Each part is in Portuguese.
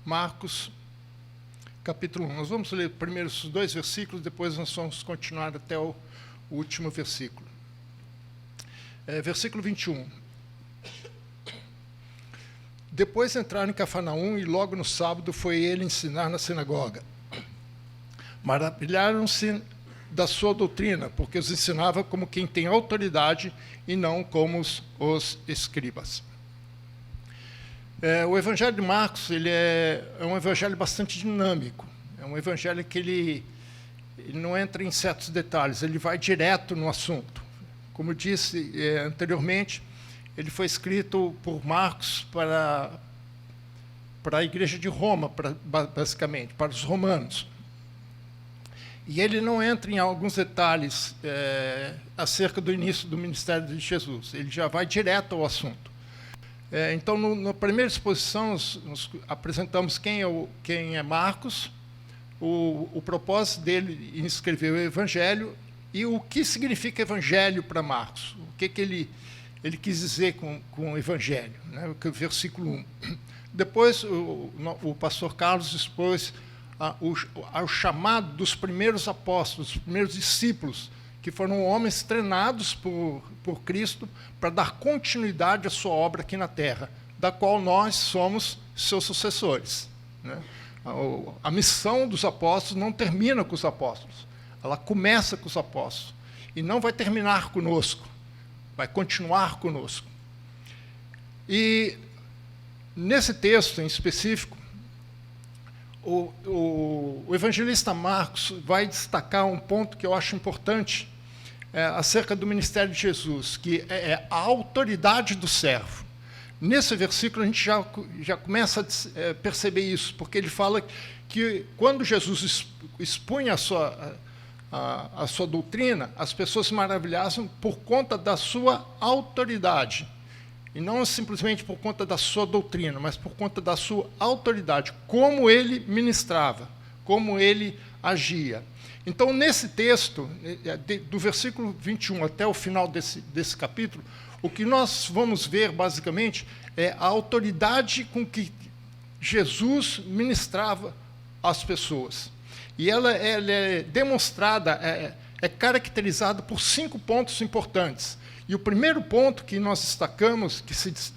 Marcos, capítulo 1. Nós vamos ler primeiro os 2 versículos, depois nós vamos continuar até o último versículo. Versículo 21. Depois entraram em Cafarnaum, e logo no sábado foi ele ensinar na sinagoga. Maravilharam-se da sua doutrina, porque os ensinava como quem tem autoridade e não como os escribas. O Evangelho de Marcos ele é um evangelho bastante dinâmico. É um evangelho que ele não entra em certos detalhes, ele vai direto no assunto. Como eu disse anteriormente, ele foi escrito por Marcos para a igreja de Roma, basicamente, para os romanos. E ele não entra em alguns detalhes acerca do início do ministério de Jesus. Ele já vai direto ao assunto. Então, na primeira exposição, nós apresentamos quem é Marcos, o propósito dele em escrever o Evangelho e o que significa Evangelho para Marcos. O que ele quis dizer com o Evangelho, né? O versículo 1. Depois, o pastor Carlos expôs ao chamado dos primeiros apóstolos, dos primeiros discípulos, que foram homens treinados por Cristo para dar continuidade à sua obra aqui na Terra, da qual nós somos seus sucessores, né? A missão dos apóstolos não termina com os apóstolos, ela começa com os apóstolos, e não vai terminar conosco, vai continuar conosco. E, nesse texto em específico, o evangelista Marcos vai destacar um ponto que eu acho importante acerca do ministério de Jesus, que é a autoridade do servo. Nesse versículo, a gente já começa a perceber isso, porque ele fala que, quando Jesus expunha a sua doutrina, as pessoas se maravilhavam por conta da sua autoridade. E não simplesmente por conta da sua doutrina, mas por conta da sua autoridade, como ele ministrava, como ele agia. Então, nesse texto, do versículo 21 até o final desse capítulo, o que nós vamos ver, basicamente, é a autoridade com que Jesus ministrava às pessoas. E ela é demonstrada, é caracterizada por 5 pontos importantes. E o primeiro ponto que nós destacamos,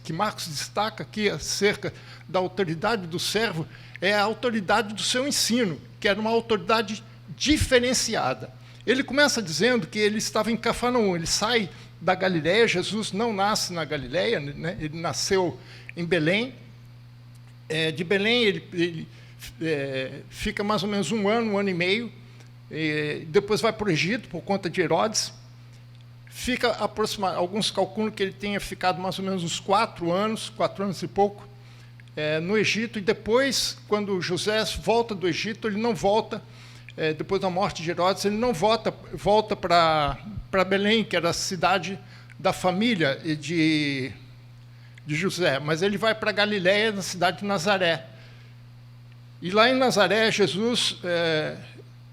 que Marcos destaca aqui acerca da autoridade do servo, é a autoridade do seu ensino, que era uma autoridade diferenciada. Ele começa dizendo que ele estava em Cafarnaum, ele sai da Galileia. Jesus não nasce na Galileia, né? Ele nasceu em Belém. De Belém ele fica mais ou menos um ano e meio, depois vai para o Egito por conta de Herodes. Fica alguns calculam que ele tenha ficado mais ou menos uns 4 anos e pouco, no Egito, e depois, quando José volta do Egito, ele não volta, depois da morte de Herodes, ele não volta para Belém, que era a cidade da família de José, mas ele vai para Galiléia, na cidade de Nazaré. E lá em Nazaré, Jesus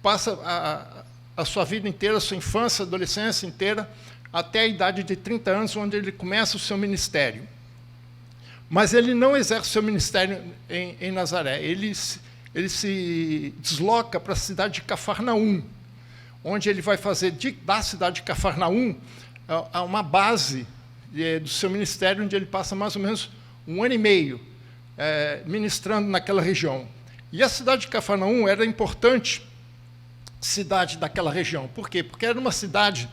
passa a sua vida inteira, a sua infância, adolescência inteira, até a idade de 30 anos, onde ele começa o seu ministério. Mas ele não exerce o seu ministério em Nazaré. Ele se desloca para a cidade de Cafarnaum, onde ele vai fazer da cidade de Cafarnaum uma base do seu ministério, onde ele passa mais ou menos 1 ano e meio ministrando naquela região. E a cidade de Cafarnaum era importante cidade daquela região. Por quê? Porque era uma cidade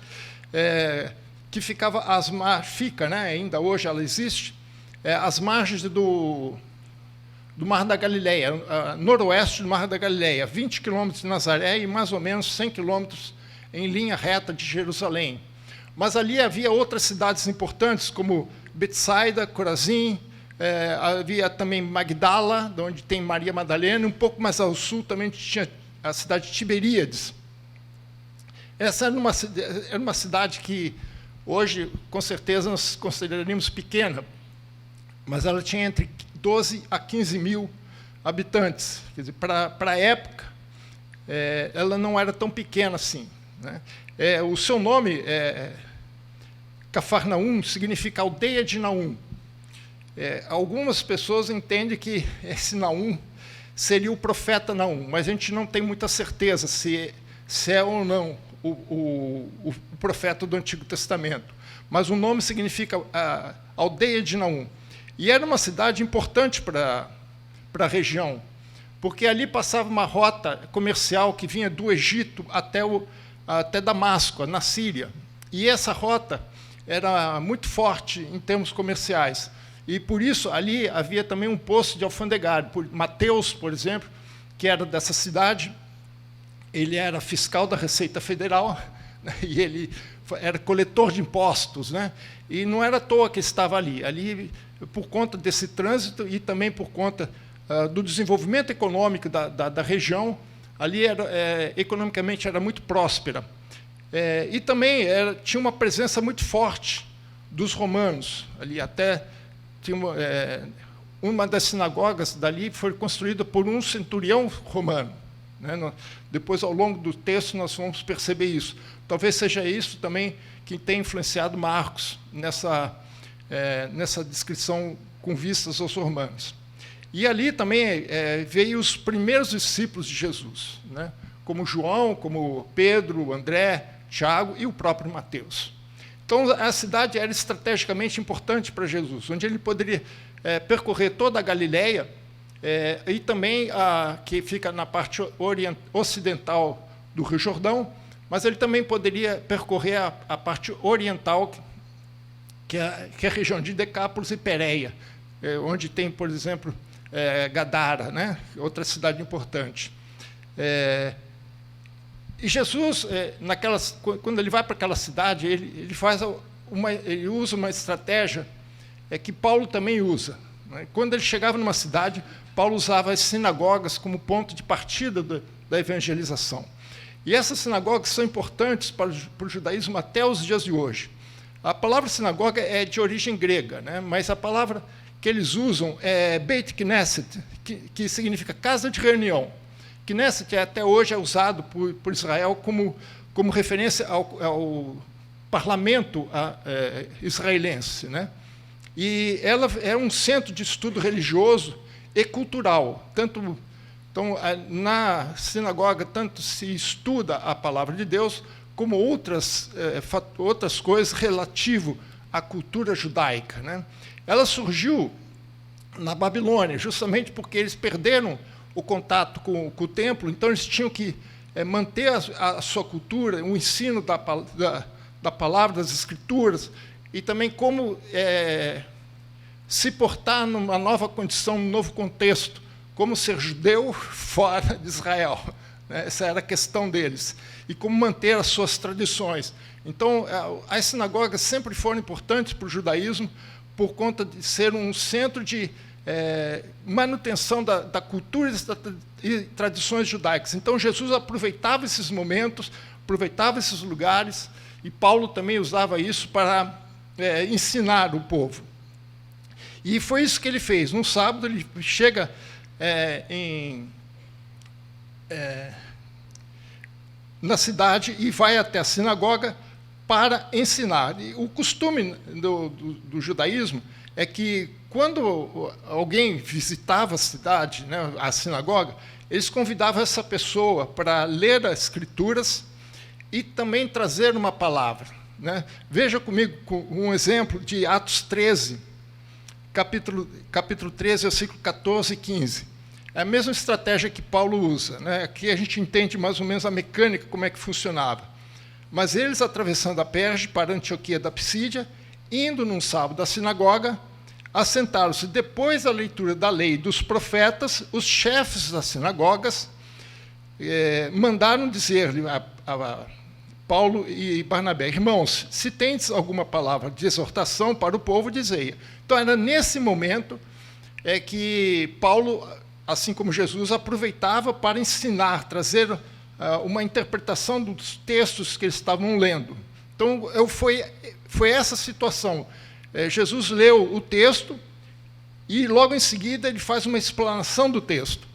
que ficava fica, né? Ainda hoje ela existe, às margens do Mar da Galileia, noroeste do Mar da Galileia, 20 quilômetros de Nazaré e mais ou menos 100 quilômetros em linha reta de Jerusalém. Mas ali havia outras cidades importantes, como Betsaida, Corazim, havia também Magdala, onde tem Maria Madalena, e um pouco mais ao sul também tinha a cidade de Tiberíades. Essa era uma cidade que hoje, com certeza, nós consideraríamos pequena, mas ela tinha entre 12 a 15 mil habitantes. Quer dizer, para a época, ela não era tão pequena assim, né? O seu nome, Cafarnaum, significa aldeia de Naum. Algumas pessoas entendem que esse Naum seria o profeta Naum, mas a gente não tem muita certeza se é ou não o profeta do Antigo Testamento. Mas o nome significa aldeia de Naum. E era uma cidade importante para a região, porque ali passava uma rota comercial que vinha do Egito até Damasco, na Síria. E essa rota era muito forte em termos comerciais. E, por isso, ali havia também um posto de alfandegário. Mateus, por exemplo, que era dessa cidade, ele era fiscal da Receita Federal, né, e ele era coletor de impostos, né, e não era à toa que estava ali. Ali, por conta desse trânsito e também por conta do desenvolvimento econômico da região, ali economicamente era muito próspera. E também tinha uma presença muito forte dos romanos. Ali até tinha uma das sinagogas dali foi construída por um centurião romano, né? Depois, ao longo do texto, nós vamos perceber isso. Talvez seja isso também que tem influenciado Marcos nessa descrição com vistas aos romanos. E ali também veio os primeiros discípulos de Jesus, né? Como João, como Pedro, André, Tiago e o próprio Mateus. Então, a cidade era estrategicamente importante para Jesus, onde ele poderia percorrer toda a Galileia, e também que fica na parte ocidental do Rio Jordão, mas ele também poderia percorrer a parte oriental, que é a região de Decápolis e Pérea, onde tem, por exemplo, Gadara, né? Outra cidade importante. E Jesus, quando ele vai para aquela cidade, ele usa uma estratégia que Paulo também usa, né? Quando ele chegava numa cidade, Paulo usava as sinagogas como ponto de partida da evangelização. E essas sinagogas são importantes para o judaísmo até os dias de hoje. A palavra sinagoga é de origem grega, né? Mas a palavra que eles usam é Beit Knesset, que significa casa de reunião. Knesset até hoje é usado por Israel como referência ao parlamento israelense, né? E ela é um centro de estudo religioso e cultural. Então, na sinagoga, tanto se estuda a palavra de Deus, como outras coisas relativo à cultura judaica, né? Ela surgiu na Babilônia, justamente porque eles perderam o contato com o templo, então eles tinham que manter a sua cultura, o ensino da palavra, das escrituras, e também como se portar numa nova condição, num novo contexto, como ser judeu fora de Israel, né? Essa era a questão deles, e como manter as suas tradições. Então, as sinagogas sempre foram importantes para o judaísmo, por conta de ser um centro de manutenção da cultura e tradições judaicas. Então, Jesus aproveitava esses momentos, aproveitava esses lugares, e Paulo também usava isso para ensinar o povo. E foi isso que ele fez. No sábado, ele chega na cidade e vai até a sinagoga para ensinar. E o costume do judaísmo é que, quando alguém visitava a cidade, né, a sinagoga, eles convidavam essa pessoa para ler as Escrituras e também trazer uma palavra, né? Veja comigo um exemplo de Atos 13, capítulo 13, versículo 14 e 15. É a mesma estratégia que Paulo usa, né? Aqui a gente entende mais ou menos a mecânica, como é que funcionava. Mas eles, atravessando a Perge para Antioquia da Psídia, indo num sábado à sinagoga, assentaram-se. Depois da leitura da lei e dos profetas, os chefes das sinagogas mandaram dizer-lhe a Paulo e Barnabé: irmãos, se tendes alguma palavra de exortação para o povo, dizei-a. Então, era nesse momento que Paulo, assim como Jesus, aproveitava para ensinar, trazer uma interpretação dos textos que eles estavam lendo. Então, foi essa situação. Jesus leu o texto e, logo em seguida, ele faz uma explanação do texto.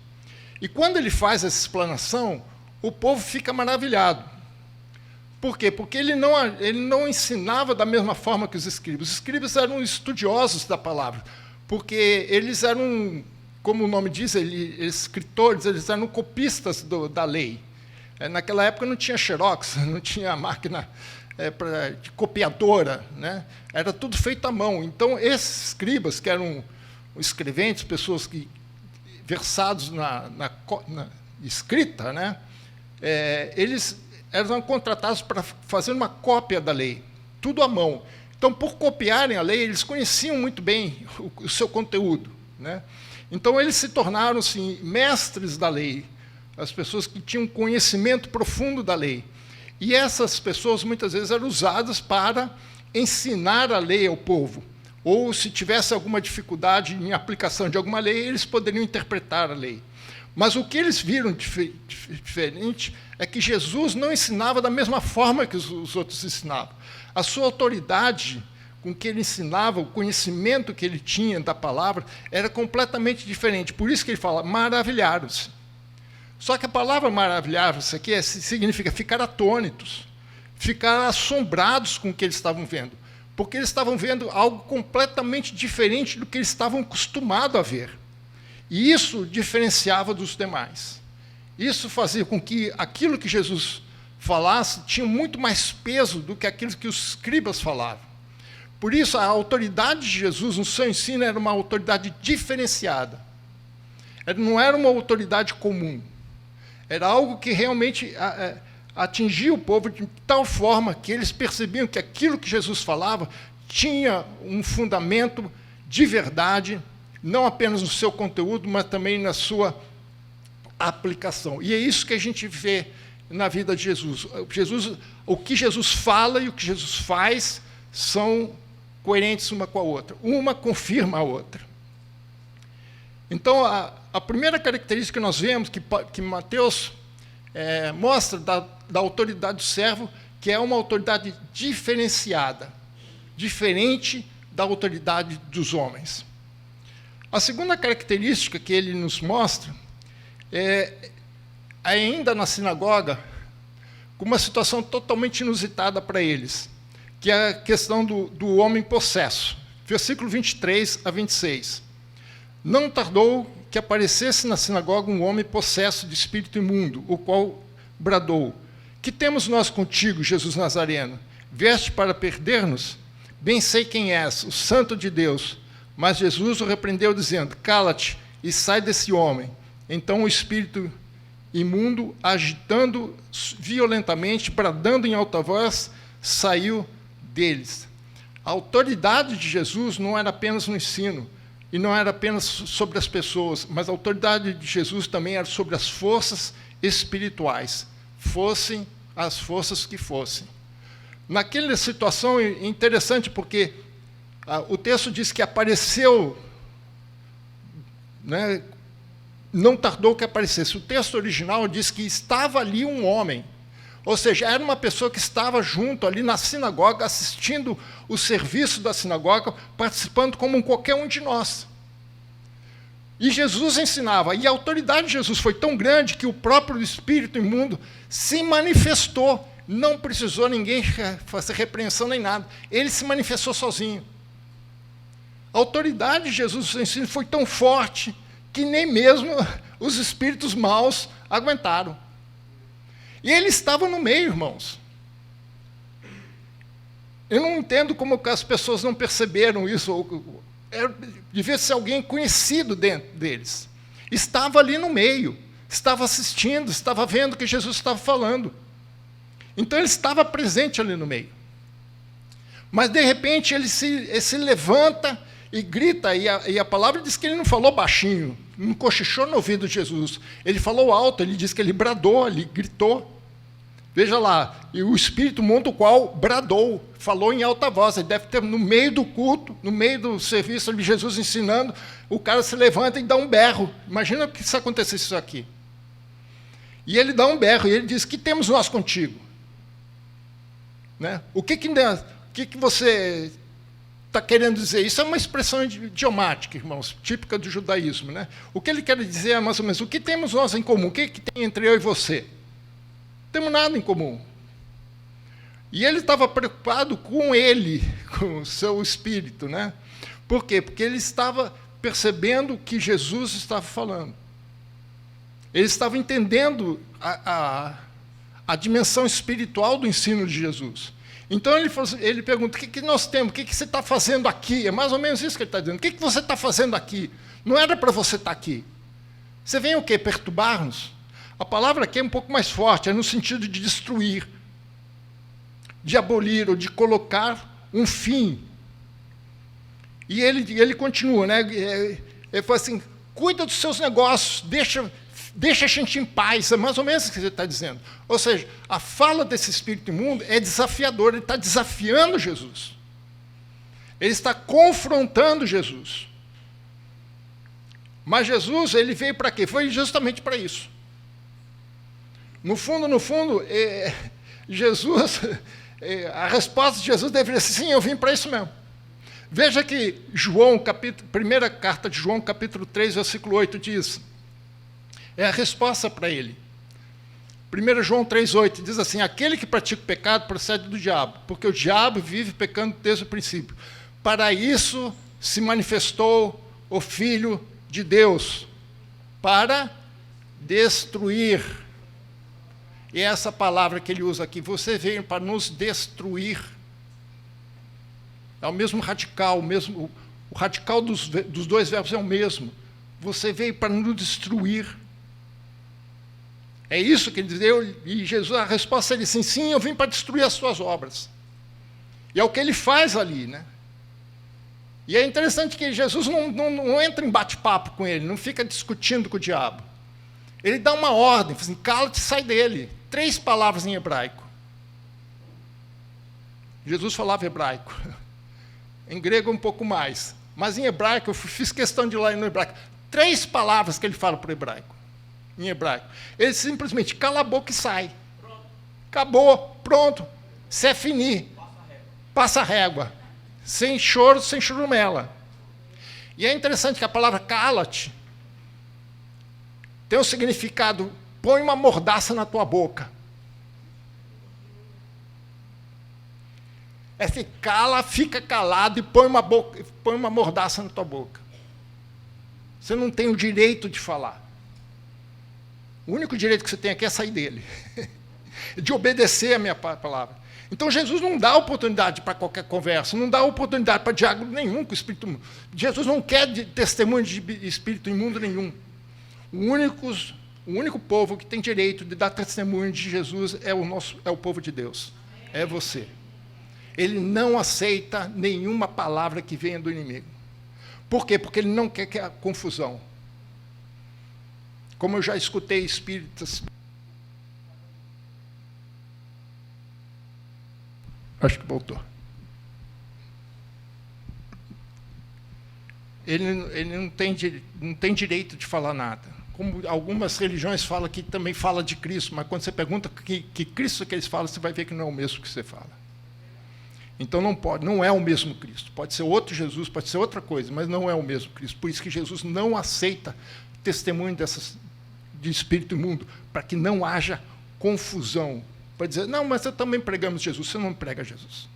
E, quando ele faz essa explanação, o povo fica maravilhado. Por quê? Porque ele não ensinava da mesma forma que os escribas. Os escribas eram estudiosos da palavra, porque eles eram como o nome diz, escritores, eles eram copistas da lei. Naquela época não tinha xerox, não tinha máquina de copiadora, né? Era tudo feito à mão. Então, esses escribas, que eram escreventes, pessoas versados na escrita, né? Eles eram contratados para fazer uma cópia da lei, tudo à mão. Então, por copiarem a lei, eles conheciam muito bem o seu conteúdo, né? Então, eles se tornaram assim, mestres da lei, as pessoas que tinham conhecimento profundo da lei. E essas pessoas, muitas vezes, eram usadas para ensinar a lei ao povo. Ou, se tivesse alguma dificuldade em aplicação de alguma lei, eles poderiam interpretar a lei. Mas o que eles viram diferente é que Jesus não ensinava da mesma forma que os outros ensinavam. A sua autoridade com que ele ensinava, o conhecimento que ele tinha da palavra, era completamente diferente. Por isso que ele fala, maravilharam-se. Só que a palavra maravilharam-se aqui significa ficar atônitos, ficar assombrados com o que eles estavam vendo, porque eles estavam vendo algo completamente diferente do que eles estavam acostumados a ver. E isso diferenciava dos demais. Isso fazia com que aquilo que Jesus falasse tinha muito mais peso do que aquilo que os escribas falavam. Por isso, a autoridade de Jesus no seu ensino era uma autoridade diferenciada. Não era uma autoridade comum. Era algo que realmente atingia o povo de tal forma que eles percebiam que aquilo que Jesus falava tinha um fundamento de verdade, não apenas no seu conteúdo, mas também na sua aplicação. E é isso que a gente vê na vida de Jesus. O que Jesus fala e o que Jesus faz são coerentes uma com a outra. Uma confirma a outra. Então, a primeira característica que nós vemos, que Mateus mostra da autoridade do servo, que é uma autoridade diferenciada, diferente da autoridade dos homens. A segunda característica que ele nos mostra ainda na sinagoga, com uma situação totalmente inusitada para eles, que é a questão do homem possesso. Versículo 23 a 26. Não tardou que aparecesse na sinagoga um homem possesso de espírito imundo, o qual bradou: que temos nós contigo, Jesus Nazareno? Vieste para perder-nos? Bem sei quem és, o Santo de Deus. Mas Jesus o repreendeu, dizendo: cala-te e sai desse homem. Então o espírito imundo, agitando violentamente, bradando em alta voz, saiu deles. A autoridade de Jesus não era apenas no ensino, e não era apenas sobre as pessoas, mas a autoridade de Jesus também era sobre as forças espirituais, fossem as forças que fossem. Naquela situação é interessante, porque o texto diz que apareceu, né, não tardou que aparecesse. O texto original diz que estava ali um homem, ou seja, era uma pessoa que estava junto ali na sinagoga, assistindo o serviço da sinagoga, participando como qualquer um de nós. E Jesus ensinava, e a autoridade de Jesus foi tão grande que o próprio espírito imundo se manifestou, não precisou ninguém fazer repreensão nem nada, ele se manifestou sozinho. A autoridade de Jesus no seu ensino foi tão forte que nem mesmo os espíritos maus aguentaram. E ele estava no meio, irmãos. Eu não entendo como as pessoas não perceberam isso. Devia ser alguém conhecido dentro deles. Estava ali no meio, estava assistindo, estava vendo o que Jesus estava falando. Então ele estava presente ali no meio. Mas, de repente, ele se levanta e grita, e a palavra diz que ele não falou baixinho, não cochichou no ouvido de Jesus. Ele falou alto, ele diz que ele bradou, ele gritou. Veja lá, e o espírito imundo, o qual bradou, falou em alta voz. Ele deve ter, no meio do culto, no meio do serviço de Jesus ensinando, o cara se levanta e dá um berro. Imagina que se acontecesse isso aqui. E ele dá um berro, e ele diz: que temos nós contigo? Né? O que você está querendo dizer? Isso é uma expressão idiomática, irmãos, típica do judaísmo. Né? O que ele quer dizer é mais ou menos: o que temos nós em comum? O que tem entre eu e você? Não temos nada em comum. E ele estava preocupado com ele, com o seu espírito. Né? Por quê? Porque ele estava percebendo o que Jesus estava falando. Eles estavam entendendo a dimensão espiritual do ensino de Jesus. Então ele pergunta, o que nós temos? O que você está fazendo aqui? É mais ou menos isso que ele está dizendo. O que você está fazendo aqui? Não era para você estar aqui. Você vem o quê? Perturbar-nos? A palavra aqui é um pouco mais forte, é no sentido de destruir, de abolir ou de colocar um fim. E ele continua, né? Ele fala assim, cuida dos seus negócios, deixa a gente em paz. É mais ou menos o que ele está dizendo. Ou seja, a fala desse espírito imundo é desafiadora, ele está desafiando Jesus. Ele está confrontando Jesus. Mas Jesus, ele veio para quê? Foi justamente para isso. No fundo, Jesus, a resposta de Jesus deveria ser, sim, eu vim para isso mesmo. Veja que primeira carta de João, capítulo 3, versículo 8, diz, é a resposta para ele. 1 João 3,8 diz assim, aquele que pratica o pecado procede do diabo, porque o diabo vive pecando desde o princípio. Para isso se manifestou o Filho de Deus, para destruir. E essa palavra que ele usa aqui, você veio para nos destruir. É o mesmo radical, o radical dos dois verbos é o mesmo. Você veio para nos destruir. É isso que ele deu, e Jesus, a resposta é ele disse, sim, eu vim para destruir as suas obras. E é o que ele faz ali, né? E é interessante que Jesus não entra em bate-papo com ele, não fica discutindo com o diabo. Ele dá uma ordem, assim, cala-te e sai dele. 3 palavras em hebraico. Jesus falava hebraico. Em grego um pouco mais. Mas em hebraico, eu fiz questão de ir lá no hebraico. 3 palavras que ele fala para o hebraico. Em hebraico. Ele simplesmente cala a boca e sai. Pronto. Acabou, pronto. C'est fini. Passa a régua. Sem choro, sem churumela. E é interessante que a palavra cala-te tem um significado, põe uma mordaça na tua boca. É se cala, fica calado e põe uma mordaça na tua boca. Você não tem o direito de falar. O único direito que você tem aqui é sair dele. De obedecer a minha palavra. Então Jesus não dá oportunidade para qualquer conversa, não dá oportunidade para diálogo nenhum com o espírito imundo. Jesus não quer testemunho de espírito imundo nenhum. O único povo que tem direito de dar testemunho de Jesus é o povo de Deus. É você. Ele não aceita nenhuma palavra que venha do inimigo. Por quê? Porque ele não quer que haja confusão. Como eu já escutei espíritas. Acho que voltou. Ele não tem direito de falar nada. Como algumas religiões falam que também fala de Cristo, mas quando você pergunta que Cristo que eles falam, você vai ver que não é o mesmo que você fala. Então não é o mesmo Cristo. Pode ser outro Jesus, pode ser outra coisa, mas não é o mesmo Cristo. Por isso que Jesus não aceita testemunho de espírito imundo, para que não haja confusão. Para dizer, não, mas eu também pregamos Jesus. Você não prega Jesus.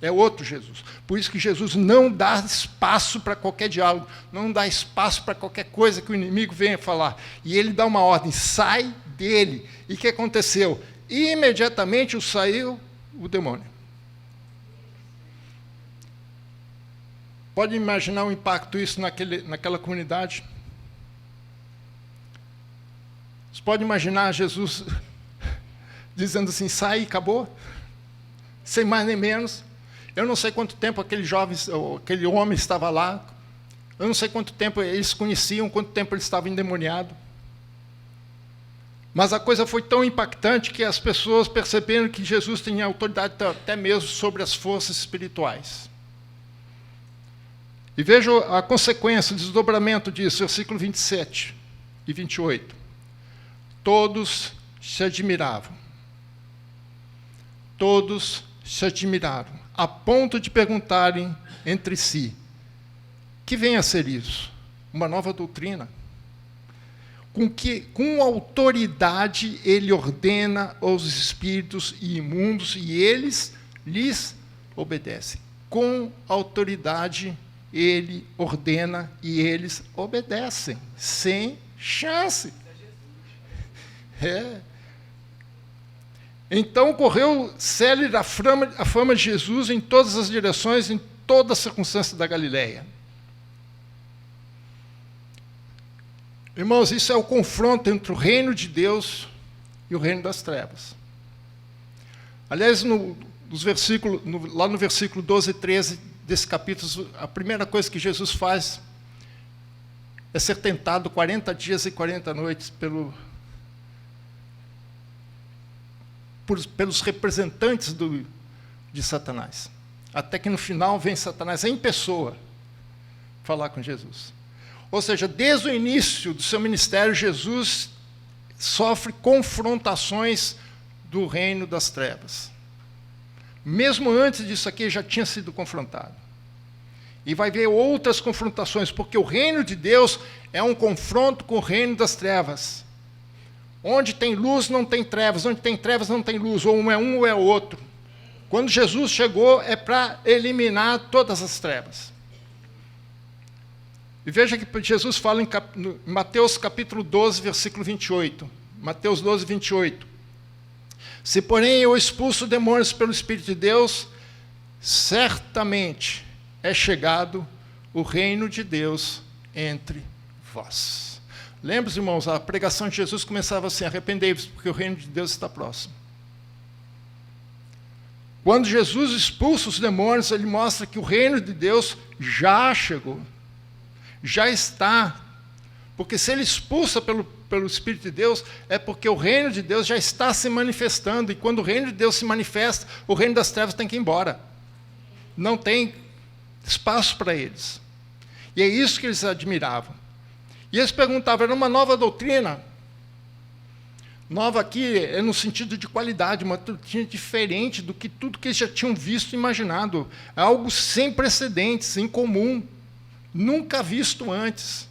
É outro Jesus. Por isso que Jesus não dá espaço para qualquer diálogo, não dá espaço para qualquer coisa que o inimigo venha falar. E ele dá uma ordem, sai dele. E o que aconteceu? Imediatamente saiu o demônio. Pode imaginar o impacto isso naquela comunidade? Você pode imaginar Jesus dizendo assim, sai e acabou? Sem mais nem menos. Eu não sei quanto tempo aquele homem estava lá. Eu não sei quanto tempo eles conheciam, quanto tempo ele estava endemoniado. Mas a coisa foi tão impactante que as pessoas perceberam que Jesus tinha autoridade até mesmo sobre as forças espirituais. E vejam a consequência, o desdobramento disso, versículo 27 e 28. Todos se admiravam. Todos se admiraram, a ponto de perguntarem entre si, que vem a ser isso? Uma nova doutrina? Com autoridade ele ordena aos espíritos imundos e eles lhes obedecem. Com autoridade ele ordena e eles obedecem, sem chance. Então correu célere a fama de Jesus em todas as direções, em toda a circunstância da Galileia. Irmãos, isso é o confronto entre o reino de Deus e o reino das trevas. Aliás, lá no versículo 12 e 13 desse capítulo, a primeira coisa que Jesus faz é ser tentado 40 dias e 40 noites pelos representantes de Satanás. Até que no final vem Satanás em pessoa falar com Jesus. Ou seja, desde o início do seu ministério, Jesus sofre confrontações do reino das trevas. Mesmo antes disso aqui, já tinha sido confrontado. E vai ver outras confrontações, porque o reino de Deus é um confronto com o reino das trevas. Onde tem luz, não tem trevas. Onde tem trevas, não tem luz. Ou um ou é outro. Quando Jesus chegou, é para eliminar todas as trevas. E veja que Jesus fala em Mateus capítulo 12, versículo 28. Mateus 12, 28. Se, porém, eu expulso demônios pelo Espírito de Deus, certamente é chegado o reino de Deus entre vós. Lembre-se, irmãos, a pregação de Jesus começava assim: arrependei-vos, porque o reino de Deus está próximo. Quando Jesus expulsa os demônios, ele mostra que o reino de Deus já chegou. Já está, porque se ele expulsa pelo Espírito de Deus, é porque o reino de Deus já está se manifestando, e quando o reino de Deus se manifesta, o reino das trevas tem que ir embora. Não tem espaço para eles. E é isso que eles admiravam. E eles perguntavam, era uma nova doutrina? Nova aqui é no sentido de qualidade, uma doutrina diferente do que tudo que eles já tinham visto e imaginado. É algo sem precedentes, incomum. Nunca visto antes.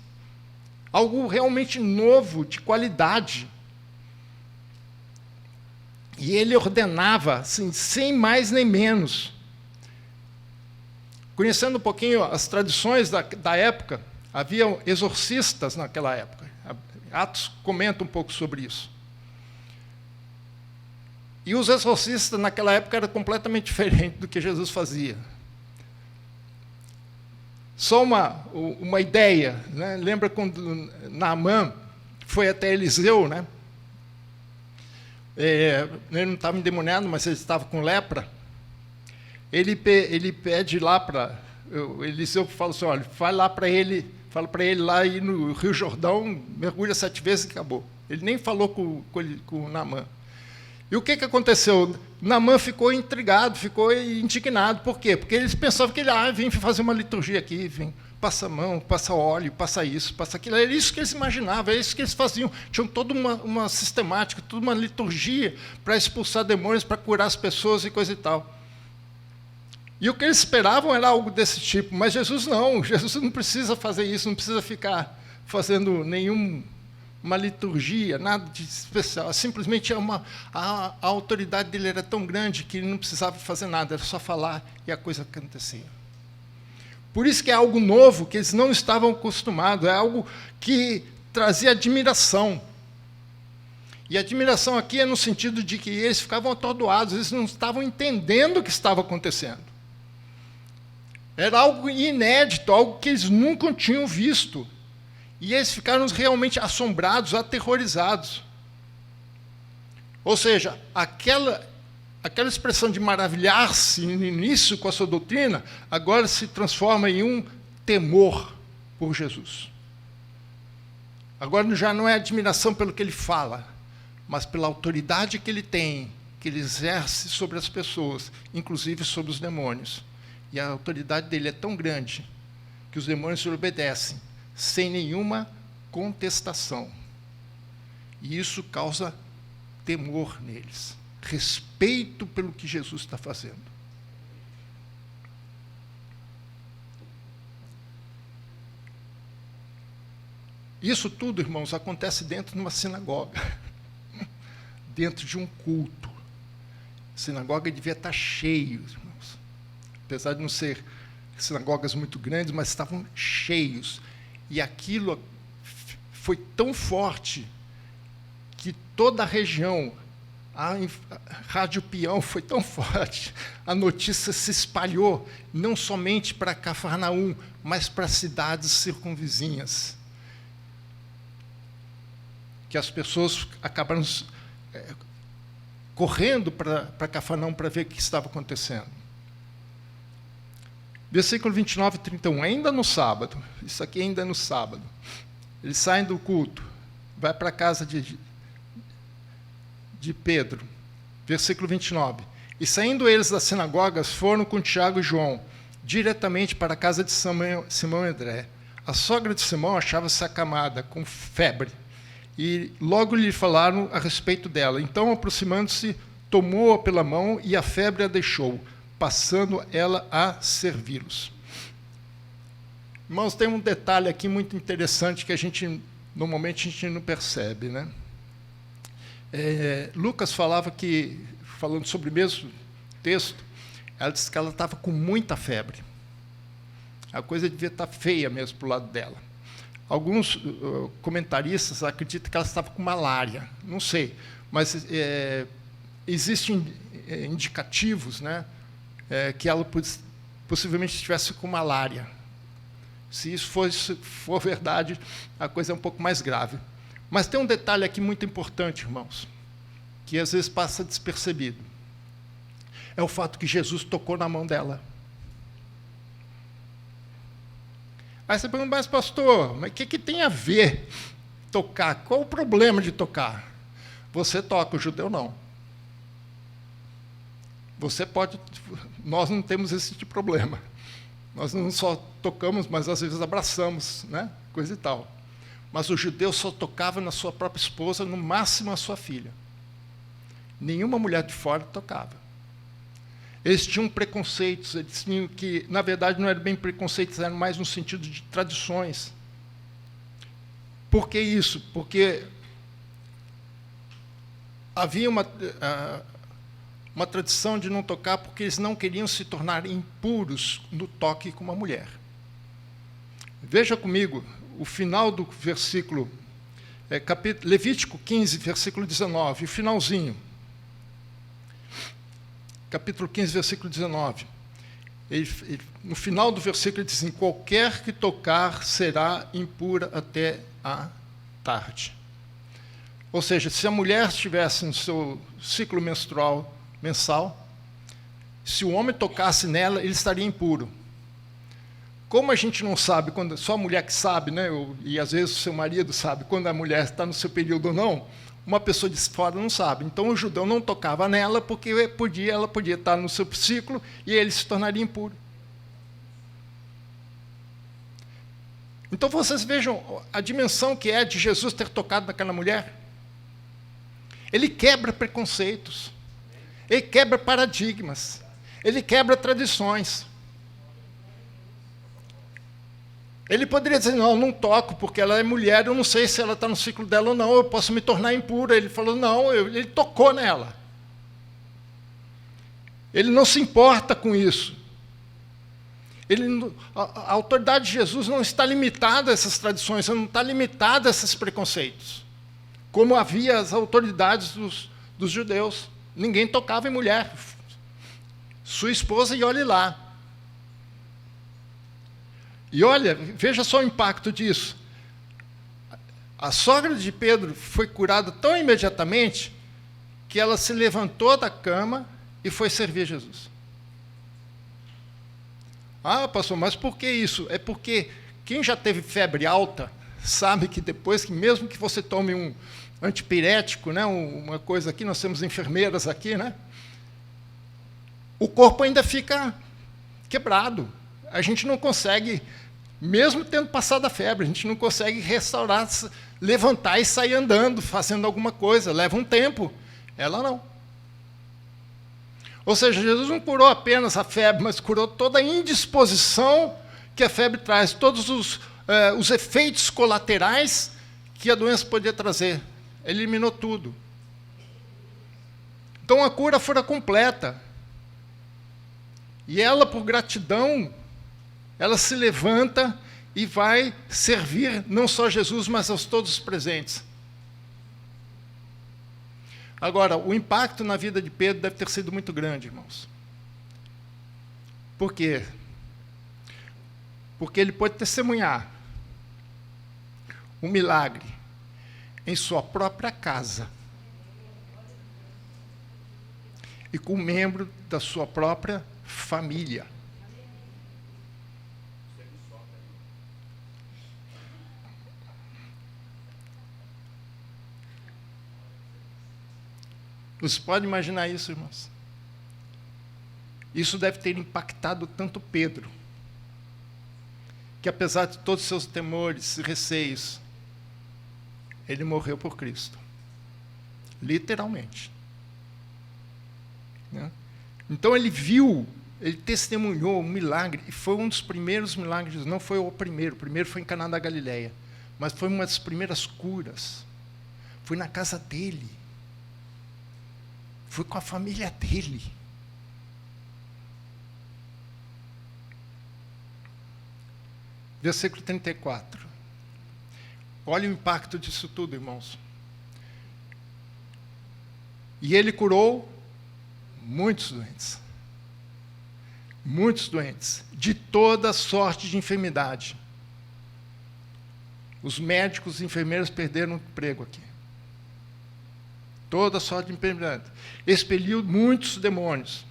Algo realmente novo, de qualidade. E ele ordenava, assim, sem mais nem menos. Conhecendo um pouquinho as tradições da época, havia exorcistas naquela época. Atos comenta um pouco sobre isso. E os exorcistas naquela época eram completamente diferentes do que Jesus fazia. Só uma ideia, né? Lembra quando Naamã foi até Eliseu, né? Ele não estava endemoniado, mas ele estava com lepra. Ele pede lá para... Eliseu fala assim, olha, fala para ele lá ir no Rio Jordão, mergulha 7 vezes e acabou. Ele nem falou com Naamã. E o que aconteceu? Naamã ficou intrigado, ficou indignado. Por quê? Porque eles pensavam que ele vinha fazer uma liturgia aqui, vem, passa a mão, passa óleo, passa isso, passa aquilo. Era isso que eles imaginavam, era isso que eles faziam. Tinham toda uma sistemática, toda uma liturgia para expulsar demônios, para curar as pessoas e coisa e tal. E o que eles esperavam era algo desse tipo. Mas Jesus não. Jesus não precisa fazer isso, não precisa ficar fazendo uma liturgia, nada de especial. Simplesmente a autoridade dele era tão grande que ele não precisava fazer nada, era só falar e a coisa acontecia. Por isso que é algo novo, que eles não estavam acostumados, é algo que trazia admiração. E a admiração aqui é no sentido de que eles ficavam atordoados, eles não estavam entendendo o que estava acontecendo. Era algo inédito, algo que eles nunca tinham visto. E eles ficaram realmente assombrados, aterrorizados. Ou seja, aquela expressão de maravilhar-se no início com a sua doutrina, agora se transforma em um temor por Jesus. Agora já não é admiração pelo que ele fala, mas pela autoridade que ele tem, que ele exerce sobre as pessoas, inclusive sobre os demônios. E a autoridade dele é tão grande que os demônios lhe obedecem, sem nenhuma contestação. E isso causa temor neles, respeito pelo que Jesus está fazendo. Isso tudo, irmãos, acontece dentro de uma sinagoga, dentro de um culto. A sinagoga devia estar cheia, irmãos. Apesar de não ser sinagogas muito grandes, mas estavam cheios. E aquilo foi tão forte que toda a região, a Rádio Peão foi tão forte, a notícia se espalhou, não somente para Cafarnaum, mas para cidades circunvizinhas. Que as pessoas acabaram correndo para Cafarnaum para ver o que estava acontecendo. Versículo 29 e 31, ainda no sábado, isso aqui ainda é no sábado, eles saem do culto, vai para a casa de Pedro, versículo 29, e saindo eles das sinagogas, foram com Tiago e João, diretamente para a casa de Simão e André. A sogra de Simão achava-se acamada, com febre, e logo lhe falaram a respeito dela. Então, aproximando-se, tomou-a pela mão e a febre a deixou, passando ela a servi-los. Irmãos, tem um detalhe aqui muito interessante que normalmente a gente não percebe, né? Lucas falava que, falando sobre o mesmo texto, ela disse que ela estava com muita febre. A coisa devia estar feia mesmo para o lado dela. Alguns comentaristas acreditam que ela estava com malária, não sei, mas existem indicativos, né, que ela possivelmente estivesse com malária. Se isso for verdade, a coisa é um pouco mais grave. Mas tem um detalhe aqui muito importante, irmãos, que às vezes passa despercebido. É o fato que Jesus tocou na mão dela. Aí você pergunta, mas pastor, mas o que tem a ver tocar? Qual o problema de tocar? Você toca, o judeu não. Você pode, nós não temos esse tipo de problema. Nós não só tocamos, mas às vezes abraçamos, né? Coisa e tal. Mas o judeu só tocava na sua própria esposa, no máximo a sua filha. Nenhuma mulher de fora tocava. Eles tinham preconceitos, eles tinham que, na verdade, não eram bem preconceitos, eram mais no sentido de tradições. Por que isso? Porque havia uma tradição de não tocar porque eles não queriam se tornar impuros no toque com uma mulher. Veja comigo o final do versículo, Levítico 15, versículo 19, o finalzinho. Capítulo 15, versículo 19. No final do versículo, ele diz assim, qualquer que tocar será impura até a tarde. Ou seja, se a mulher estivesse no seu ciclo menstrual mensal, se o homem tocasse nela, ele estaria impuro. Como a gente não sabe, só a mulher que sabe, né, e às vezes o seu marido sabe, quando a mulher está no seu período ou não, uma pessoa de fora não sabe. Então o judeu não tocava nela porque ela podia estar no seu ciclo e ele se tornaria impuro. Então vocês vejam a dimensão que é de Jesus ter tocado naquela mulher. Ele quebra preconceitos, ele quebra paradigmas, ele quebra tradições. Ele poderia dizer, não toco, porque ela é mulher, eu não sei se ela está no ciclo dela ou não, eu posso me tornar impura. Ele falou, não, ele tocou nela. Ele não se importa com isso. A autoridade de Jesus não está limitada a essas tradições, não está limitada a esses preconceitos. Como havia as autoridades dos judeus. Ninguém tocava em mulher. Sua esposa, e olhe lá. E olha, veja só o impacto disso. A sogra de Pedro foi curada tão imediatamente que ela se levantou da cama e foi servir Jesus. Ah, pastor, mas por que isso? É porque quem já teve febre alta sabe que depois, que mesmo que você tome um antipirético, né, uma coisa aqui, nós temos enfermeiras aqui, né, o corpo ainda fica quebrado. A gente não consegue, mesmo tendo passado a febre, a gente não consegue restaurar, levantar e sair andando, fazendo alguma coisa. Leva um tempo. Ela não. Ou seja, Jesus não curou apenas a febre, mas curou toda a indisposição que a febre traz, todos os efeitos colaterais que a doença podia trazer. Eliminou tudo. Então a cura fora completa. E ela, por gratidão, ela se levanta e vai servir não só Jesus, mas aos todos os presentes. Agora, o impacto na vida de Pedro deve ter sido muito grande, irmãos. Por quê? Porque ele pode testemunhar um milagre em sua própria casa e com um membro da sua própria família. Você pode imaginar isso, irmãos? Isso deve ter impactado tanto Pedro, que apesar de todos os seus temores e receios, ele morreu por Cristo. Literalmente. Né? Então ele viu, ele testemunhou um milagre, e foi um dos primeiros milagres, não foi o primeiro foi em Caná da Galileia, mas foi uma das primeiras curas. Foi na casa dele. Foi com a família dele. Versículo 34. Olha o impacto disso tudo, irmãos. E ele curou muitos doentes. Muitos doentes, de toda sorte de enfermidade. Os médicos e enfermeiros perderam o emprego aqui. Toda sorte de enfermidade. Expeliu muitos demônios.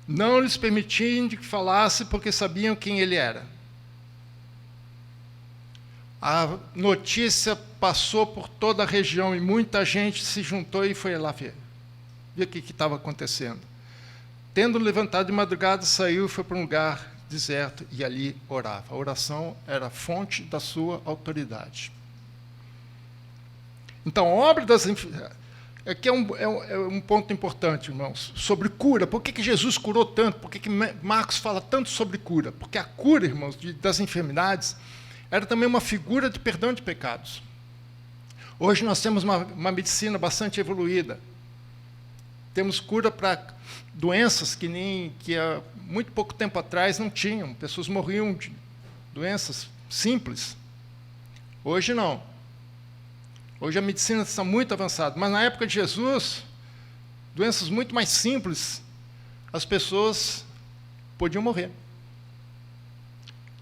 Não lhes permitiam que falasse, porque sabiam quem ele era. A notícia passou por toda a região e muita gente se juntou e foi lá ver o que estava acontecendo. Tendo levantado de madrugada, saiu e foi para um lugar deserto e ali orava. A oração era a fonte da sua autoridade. Então, a obra das enfermidades. Aqui é um ponto importante, irmãos, sobre cura. Por que Jesus curou tanto? Por que Marcos fala tanto sobre cura? Porque a cura, irmãos, das enfermidades era também uma figura de perdão de pecados. Hoje nós temos uma medicina bastante evoluída. Temos cura para doenças que há muito pouco tempo atrás não tinham. Pessoas morriam de doenças simples. Hoje não. Hoje a medicina está muito avançada, mas na época de Jesus, doenças muito mais simples, as pessoas podiam morrer.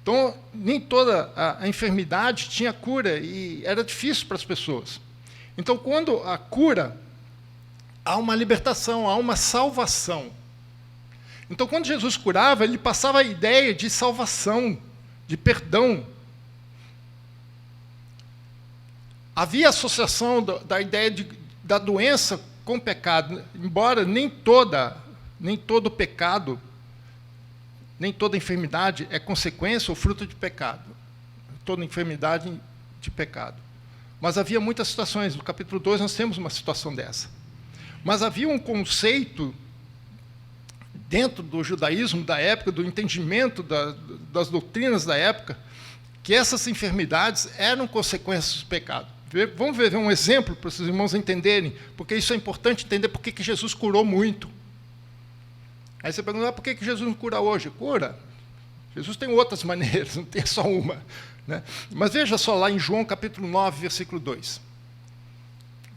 Então, nem toda a enfermidade tinha cura e era difícil para as pessoas. Então, quando a cura, há uma libertação, há uma salvação. Então, quando Jesus curava, ele passava a ideia de salvação, de perdão. Havia associação da ideia da doença com o pecado, embora nem todo pecado, nem toda enfermidade é consequência ou fruto de pecado. Toda enfermidade de pecado. Mas havia muitas situações. No capítulo 2 nós temos uma situação dessa. Mas havia um conceito dentro do judaísmo da época, do entendimento das doutrinas da época, que essas enfermidades eram consequências do pecado. Vamos ver um exemplo para os irmãos entenderem, porque isso é importante entender por que Jesus curou muito. Aí você pergunta, por que Jesus não cura hoje? Cura. Jesus tem outras maneiras, não tem só uma. Né? Mas veja só lá em João capítulo 9, versículo 2.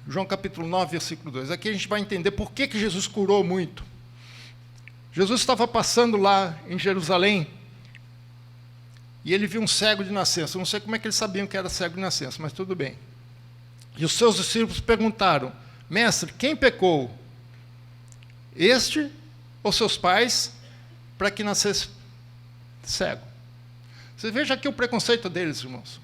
João capítulo 9, versículo 2. Aqui a gente vai entender por que Jesus curou muito. Jesus estava passando lá em Jerusalém, e ele viu um cego de nascença. Eu não sei como é que eles sabiam que era cego de nascença, mas tudo bem. E os seus discípulos perguntaram, mestre, quem pecou? Este ou seus pais, para que nascesse cego? Você veja aqui o preconceito deles, irmãos.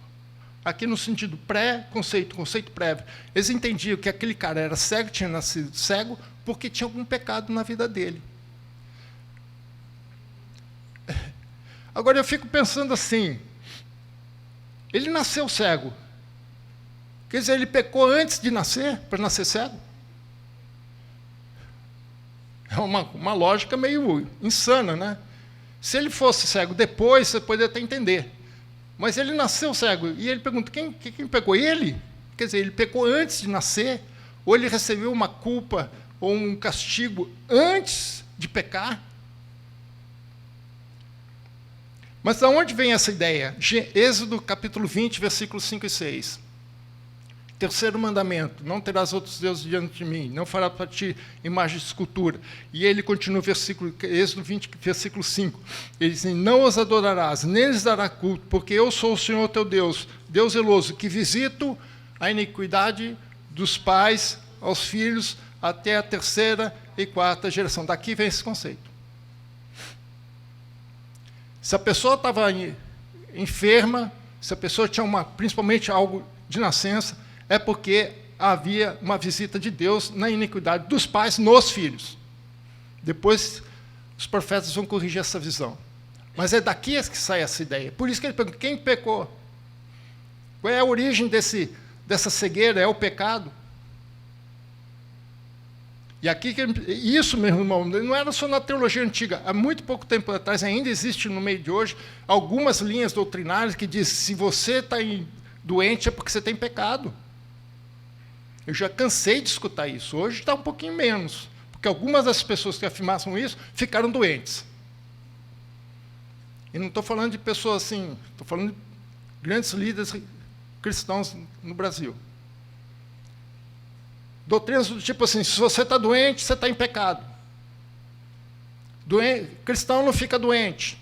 Aqui no sentido pré-conceito, conceito prévio. Eles entendiam que aquele cara era cego, tinha nascido cego, porque tinha algum pecado na vida dele. Agora eu fico pensando assim, ele nasceu cego. Quer dizer, ele pecou antes de nascer, para nascer cego? É uma lógica meio insana, né? Se ele fosse cego depois, você poderia até entender. Mas ele nasceu cego, e ele pergunta, quem pecou? Ele? Quer dizer, ele pecou antes de nascer, ou ele recebeu uma culpa ou um castigo antes de pecar? Mas de onde vem essa ideia? Êxodo capítulo 20, versículos 5 e 6. Terceiro mandamento, não terás outros deuses diante de mim, não farás para ti imagem de escultura. E ele continua, Êxodo 20, versículo 5. Ele diz, não os adorarás, nem lhes dará culto, porque eu sou o Senhor teu Deus, Deus zeloso, que visito a iniquidade dos pais aos filhos até a terceira e quarta geração. Daqui vem esse conceito. Se a pessoa estava enferma, se a pessoa tinha principalmente algo de nascença, é porque havia uma visita de Deus na iniquidade dos pais nos filhos. Depois, os profetas vão corrigir essa visão. Mas é daqui que sai essa ideia. Por isso que ele pergunta, quem pecou? Qual é a origem dessa cegueira? É o pecado? E aqui, isso, meu irmão, não era só na teologia antiga. Há muito pouco tempo atrás, ainda existe no meio de hoje, algumas linhas doutrinárias que dizem, se você está doente é porque você tem pecado. Eu já cansei de escutar isso. Hoje está um pouquinho menos, porque algumas das pessoas que afirmavam isso ficaram doentes. E não estou falando de pessoas assim, estou falando de grandes líderes cristãos no Brasil. Doutrinas do tipo assim, se você está doente, você está em pecado. Cristão não fica doente.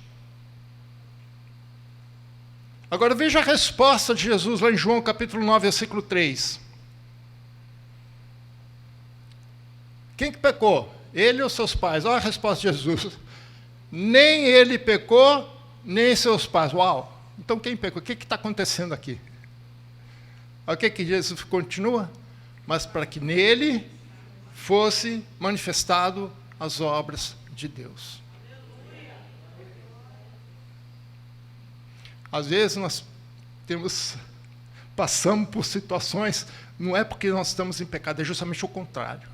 Agora veja a resposta de Jesus lá em João capítulo 9, versículo 3. Quem que pecou? Ele ou seus pais? Olha a resposta de Jesus. Nem ele pecou, nem seus pais. Uau! Então quem pecou? O que está acontecendo aqui? Olha o que Jesus continua? Mas para que nele fosse manifestado as obras de Deus. Às vezes nós passamos por situações, não é porque nós estamos em pecado, é justamente o contrário.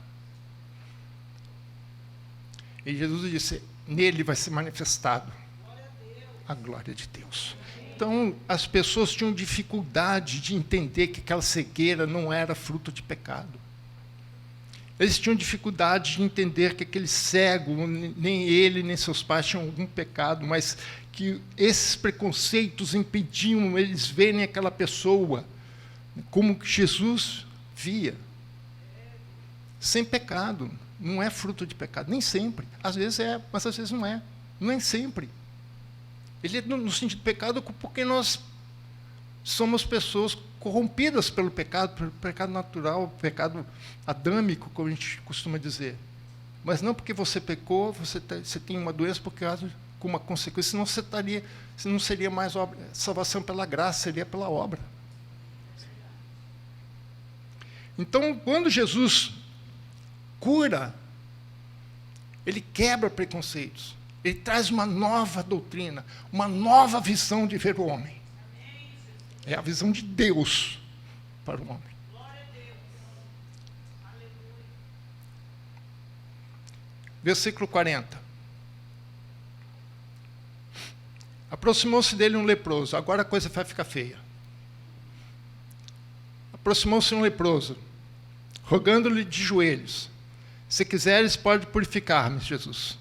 E Jesus disse, nele vai ser manifestado a glória de Deus. Então, as pessoas tinham dificuldade de entender que aquela cegueira não era fruto de pecado. Eles tinham dificuldade de entender que aquele cego, nem ele, nem seus pais tinham algum pecado, mas que esses preconceitos impediam eles verem aquela pessoa como Jesus via. Sem pecado. Não é fruto de pecado, nem sempre. Às vezes é, mas às vezes não é. Nem sempre. Ele é no sentido de pecado porque nós somos pessoas corrompidas pelo pecado natural, pecado adâmico, como a gente costuma dizer. Mas não porque você pecou, você tem uma doença por causa com uma consequência, senão você não seria mais salvação pela graça, seria pela obra. Então, quando Jesus cura, ele quebra preconceitos, ele traz uma nova doutrina, uma nova visão de ver o homem. É a visão de Deus para o homem. Versículo 40. Aproximou-se dele um leproso. Agora a coisa vai ficar feia. Aproximou-se um leproso, rogando-lhe de joelhos, se quiseres, pode purificar-me, Jesus.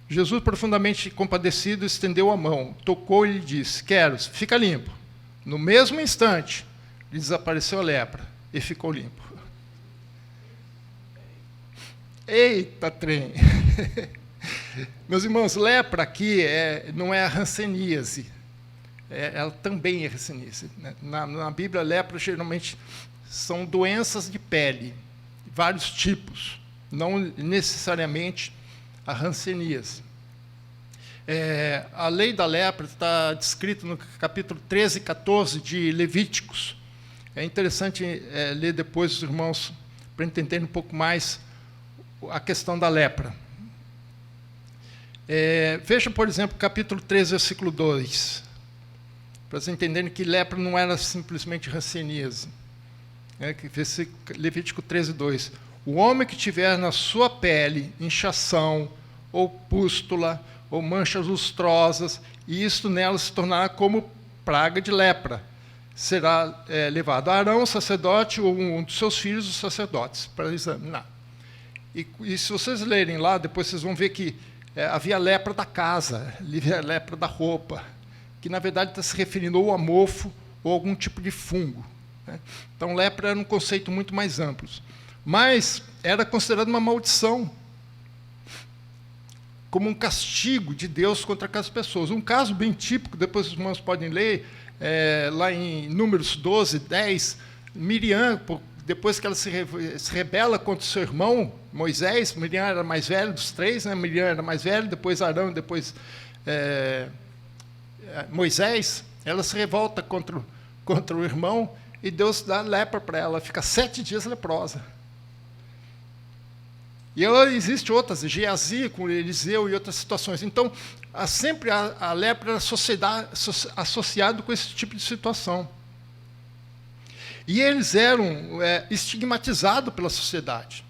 Jesus, profundamente compadecido, estendeu a mão, tocou e lhe disse, quero, fica limpo. No mesmo instante, lhe desapareceu a lepra e ficou limpo. Eita, trem! Meus irmãos, lepra aqui não é a hanseníase, ela também é hanseníase. Na Bíblia, lepra geralmente são doenças de pele, vários tipos, não necessariamente a hanseníase. A lei da lepra está descrita no capítulo 13 e 14 de Levíticos. É interessante ler depois, os irmãos, para entenderem um pouco mais a questão da lepra. Veja, por exemplo, capítulo 13, versículo 2, para vocês entenderem que lepra não era simplesmente hanseníase. Levítico 13, 2. O homem que tiver na sua pele inchação, ou pústula, ou manchas lustrosas, e isto nela se tornará como praga de lepra. Será levado a Arão, o sacerdote, ou um dos seus filhos, os sacerdotes, para examinar. E se vocês lerem lá, depois vocês vão ver que havia lepra da casa, havia lepra da roupa, que, na verdade, está se referindo ou a mofo ou algum tipo de fungo, né? Então, lepra era um conceito muito mais amplo. Mas era considerado uma maldição, como um castigo de Deus contra aquelas pessoas. Um caso bem típico, depois os irmãos podem ler, lá em Números 12, 10, Miriam, depois que ela se rebela contra o seu irmão, Moisés. Miriam era a mais velha dos três, né? Miriam era a mais velha, depois Arão, depois Moisés. Ela se revolta contra o irmão, e Deus dá lepra para ela, fica 7 dias leprosa. E existem outras, Geazi com Eliseu e outras situações. Então, sempre a lepra era associado com esse tipo de situação. E eles eram estigmatizados pela sociedade.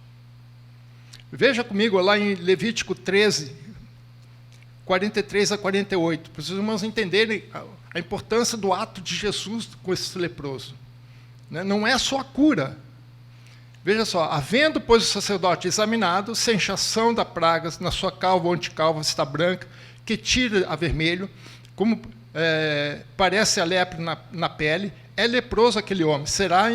Veja comigo lá em Levítico 13, 43 a 48, para os irmãos entenderem a importância do ato de Jesus com esse leproso. Não é só a cura. Veja só, havendo, pois, o sacerdote examinado, sem inchação da praga, na sua calva ou anticalva está branca, que tira a vermelho, como parece a lepra na pele, é leproso aquele homem,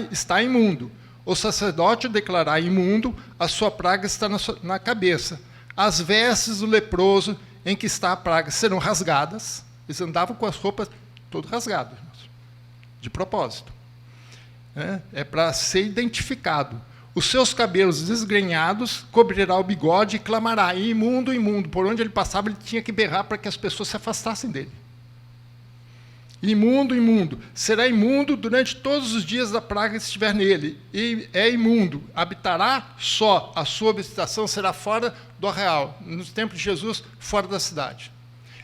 está imundo. O sacerdote declarar imundo, a sua praga está na cabeça. As vestes do leproso em que está a praga serão rasgadas. Eles andavam com as roupas todas rasgadas, de propósito. É para ser identificado. Os seus cabelos desgrenhados cobrirá o bigode e clamará, imundo, imundo. Por onde ele passava, ele tinha que berrar para que as pessoas se afastassem dele. Imundo, imundo. Será imundo durante todos os dias da praga que estiver nele. E é imundo. Habitará só. A sua habitação será fora do arraial. Nos tempos de Jesus, fora da cidade.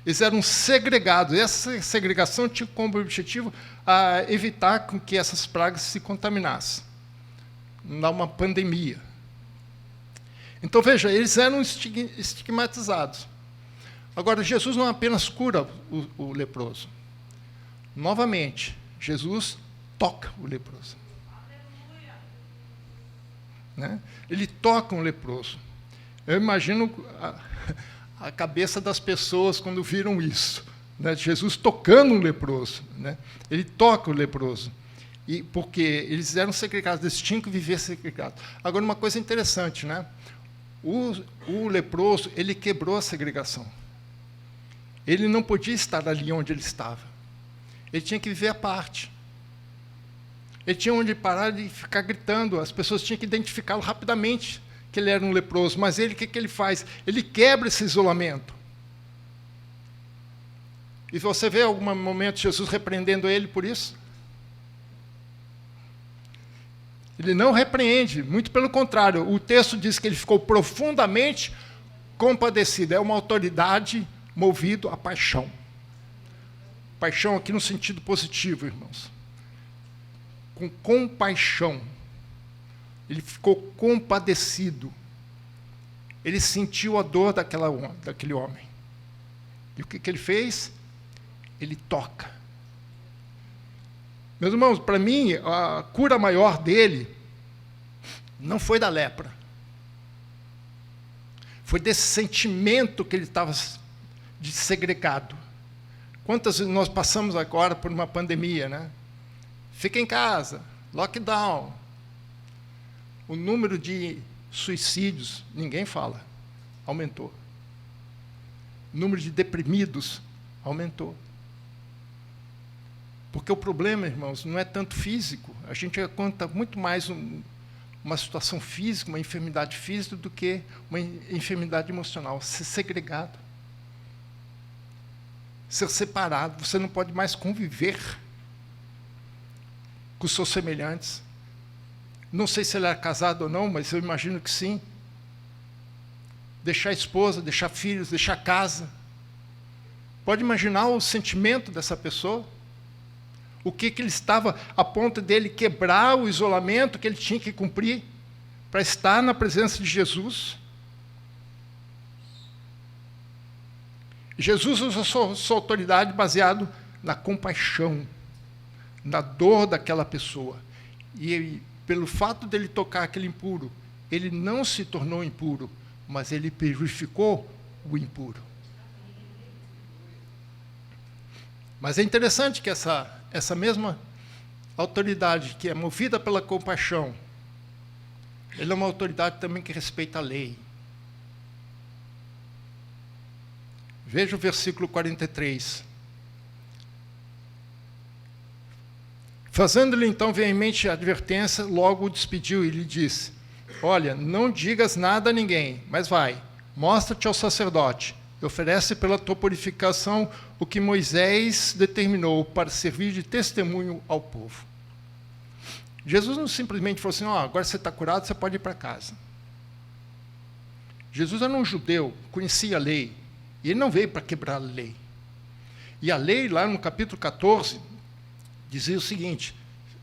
Eles eram segregados. E essa segregação tinha como objetivo evitar com que essas pragas se contaminassem. Não dá uma pandemia. Então, veja, eles eram estigmatizados. Agora, Jesus não apenas cura o leproso. Novamente, Jesus toca o leproso. Né? Ele toca um leproso. Eu imagino a cabeça das pessoas quando viram isso. Né? Jesus tocando um leproso. Né? Ele toca o leproso. Porque eles eram segregados, eles tinham que viver segregados. Agora, uma coisa interessante, né? O leproso, ele quebrou a segregação. Ele não podia estar ali onde ele estava. Ele tinha que viver à parte. Ele tinha onde parar de ficar gritando. As pessoas tinham que identificá-lo rapidamente, que ele era um leproso. Mas ele, o que ele faz? Ele quebra esse isolamento. E você vê algum momento Jesus repreendendo ele por isso? Ele não repreende, muito pelo contrário. O texto diz que ele ficou profundamente compadecido. É uma autoridade movida à paixão. Paixão aqui no sentido positivo, irmãos. Com compaixão. Ele ficou compadecido. Ele sentiu a dor daquele homem. E o que ele fez? Ele toca. Meus irmãos, para mim, a cura maior dele não foi da lepra. Foi desse sentimento que ele estava de segregado. Quantas vezes nós passamos agora por uma pandemia, né? Fica em casa, lockdown. O número de suicídios, ninguém fala, aumentou. O número de deprimidos aumentou. Porque o problema, irmãos, não é tanto físico. A gente conta muito mais uma situação física, uma enfermidade física, do que uma enfermidade emocional. Ser segregado. Ser separado. Você não pode mais conviver com os seus semelhantes. Não sei se ele era casado ou não, mas eu imagino que sim. Deixar a esposa, deixar filhos, deixar casa. Pode imaginar o sentimento dessa pessoa? O que ele estava a ponto dele quebrar o isolamento que ele tinha que cumprir para estar na presença de Jesus. Jesus usa sua autoridade baseado na compaixão, na dor daquela pessoa. E pelo fato dele tocar aquele impuro, ele não se tornou impuro, mas ele purificou o impuro. Mas é interessante que essa mesma autoridade que é movida pela compaixão, ele é uma autoridade também que respeita a lei. Veja o versículo 43. Fazendo-lhe então veemente advertência, logo o despediu e lhe disse: olha, não digas nada a ninguém, mas vai, mostra-te ao sacerdote e oferece pela tua purificação o que Moisés determinou para servir de testemunho ao povo. Jesus não simplesmente falou assim: agora você está curado, você pode ir para casa. Jesus era um judeu, conhecia a lei, e ele não veio para quebrar a lei. E a lei, lá no capítulo 14, dizia o seguinte: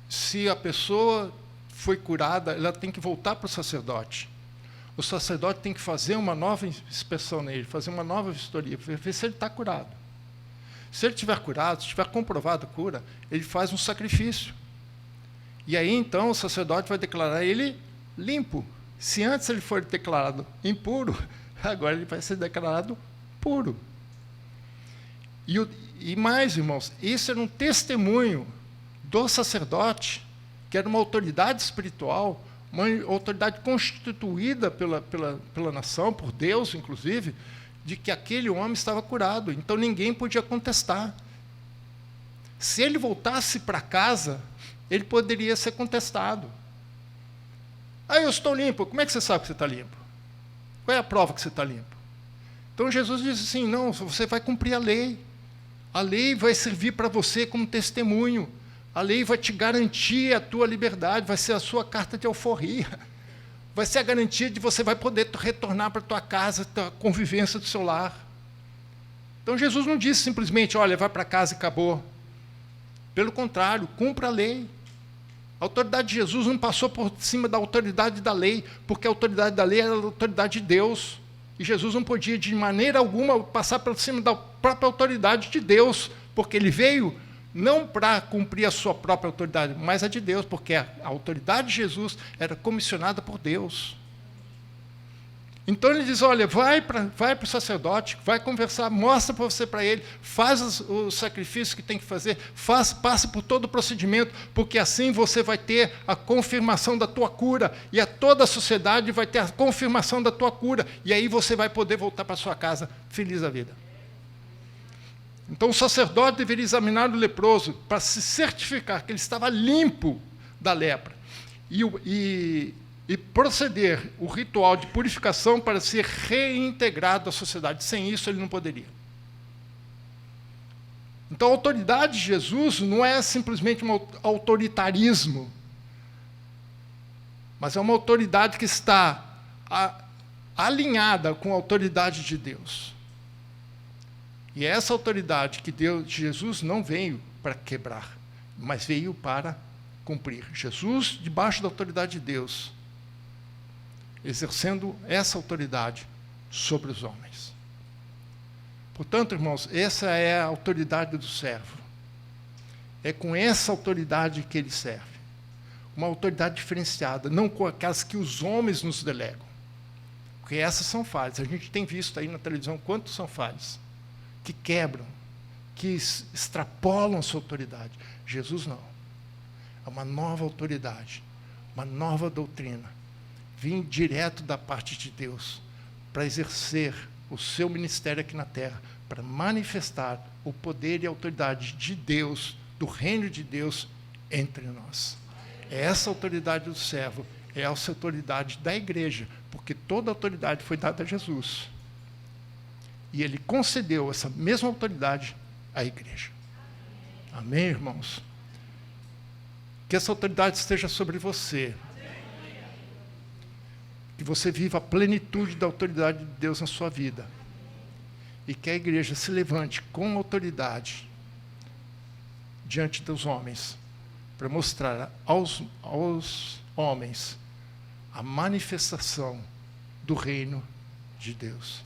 se a pessoa foi curada, ela tem que voltar para o sacerdote. O sacerdote tem que fazer uma nova inspeção nele, fazer uma nova vistoria, ver se ele está curado. Se ele estiver curado, se estiver comprovado a cura, ele faz um sacrifício. E aí, então, o sacerdote vai declarar ele limpo. Se antes ele for declarado impuro, agora ele vai ser declarado puro. E mais, irmãos, isso era um testemunho do sacerdote, que era uma autoridade espiritual, uma autoridade constituída pela nação, por Deus, inclusive, de que aquele homem estava curado. Então, ninguém podia contestar. Se ele voltasse para casa, ele poderia ser contestado. Eu estou limpo. Como é que você sabe que você está limpo? Qual é a prova que você está limpo? Então, Jesus diz assim: não, você vai cumprir a lei. A lei vai servir para você como testemunho. A lei vai te garantir a tua liberdade, vai ser a sua carta de alforria. Vai ser a garantia de você vai poder retornar para a tua casa, a convivência do seu lar. Então, Jesus não disse simplesmente: olha, vai para casa e acabou. Pelo contrário, cumpra a lei. A autoridade de Jesus não passou por cima da autoridade da lei, porque a autoridade da lei era a autoridade de Deus. E Jesus não podia, de maneira alguma, passar por cima da própria autoridade de Deus, porque ele veio não para cumprir a sua própria autoridade, mas a de Deus, porque a autoridade de Jesus era comissionada por Deus. Então ele diz: olha, vai para o sacerdote, vai conversar, mostra para você para ele, faz os sacrifícios que tem que fazer, passe por todo o procedimento, porque assim você vai ter a confirmação da tua cura, e toda a sociedade vai ter a confirmação da tua cura, e aí você vai poder voltar para sua casa feliz da vida. Então o sacerdote deveria examinar o leproso para se certificar que ele estava limpo da lepra, e proceder o ritual de purificação para ser reintegrado à sociedade. Sem isso, ele não poderia. Então, a autoridade de Jesus não é simplesmente um autoritarismo, mas é uma autoridade que está alinhada com a autoridade de Deus. E é essa autoridade que Jesus não veio para quebrar, mas veio para cumprir. Jesus, debaixo da autoridade de Deus, exercendo essa autoridade sobre os homens. Portanto, irmãos, essa é a autoridade do servo. É com essa autoridade que ele serve. Uma autoridade diferenciada, não com aquelas que os homens nos delegam. Porque essas são falhas. A gente tem visto aí na televisão quantos são falhas, que quebram, que extrapolam a sua autoridade. Jesus não. É uma nova autoridade, uma nova doutrina, vim direto da parte de Deus para exercer o seu ministério aqui na terra, para manifestar o poder e a autoridade de Deus, do reino de Deus entre nós. É essa autoridade do servo, é essa autoridade da igreja, porque toda a autoridade foi dada a Jesus. E ele concedeu essa mesma autoridade à igreja. Amém, irmãos? Que essa autoridade esteja sobre você. Que você viva a plenitude da autoridade de Deus na sua vida. E que a igreja se levante com autoridade diante dos homens, para mostrar aos homens a manifestação do reino de Deus.